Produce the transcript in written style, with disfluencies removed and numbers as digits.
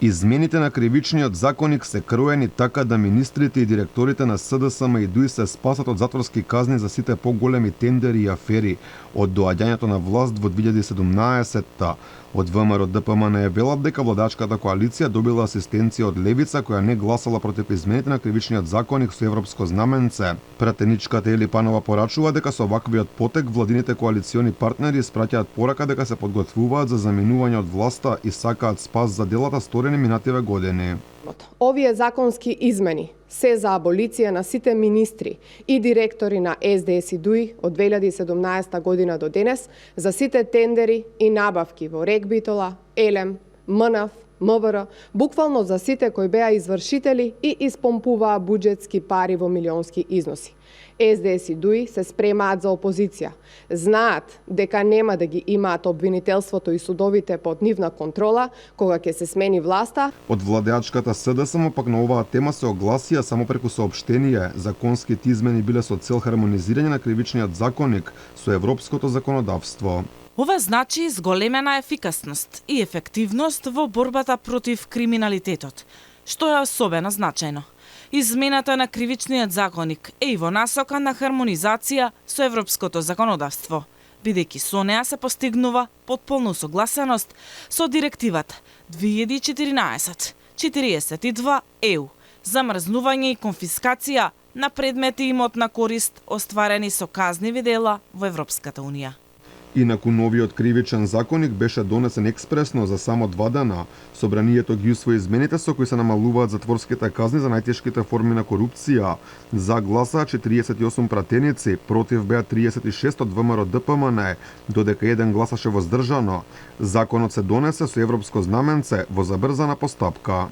Измените на кривичниот законник се кроени така да министрите и директорите на СДСМ и ДУИ се спасат од затворски казни за сите поголеми тендери и афери од доаѓањето на власт во 2017-та. Од ВМРО ДПМН велат дека владачката коалиција добила асистенција од Левица која не гласала против измените на кривичниот законник со европско знаменце. Пратеничката Ели Панова порачува дека со ваквиот потек владините коалициони партнери испраќаат порака дека се подготвуваат за заминување од власта и сакаат спас за делата сторени минативе години. Овие законски измени се за аболиција на сите министри и директори на СДС и ДУИ од 2017 година до денес за сите тендери и набавки во РЕК Битола, ЕЛЕМ, МНФ, МВР, буквално за сите кои беа извршители и испомпуваа буџетски пари во милионски износи. СДС и ДУИ се спремаат за опозиција. Знаат дека нема да ги имаат обвинителството и судовите под нивна контрола кога ќе се смени власта. Од владеачката СДСМ пак на оваа тема се огласија само преку соопштение. Законските измени биле со цел хармонизирање на кривичниот законник со европското законодавство. Ова значи зголемена ефикасност и ефективност во борбата против криминалитетот, што е особено значајно. Измената на кривичниот законник е и во насока на хармонизација со европското законодавство, бидејќи со неа се постигнува потполна согласеност со директивата 2014/42 ЕУ за мрзнување и конфискација на предмети и имотна корист остварени со казниви дела во Европската унија. Инаку новиот кривичен законник беше донесен експресно за само 2 дена. Собранието ги усвои измените со кои се намалуваат затворските казни за најтешките форми на корупција. За гласаа 48 пратеници, против беа 36 од ВМРО ДПМН, додека еден гласаше воздржано. Законот се донесе со европско знаменце во забрзана постапка.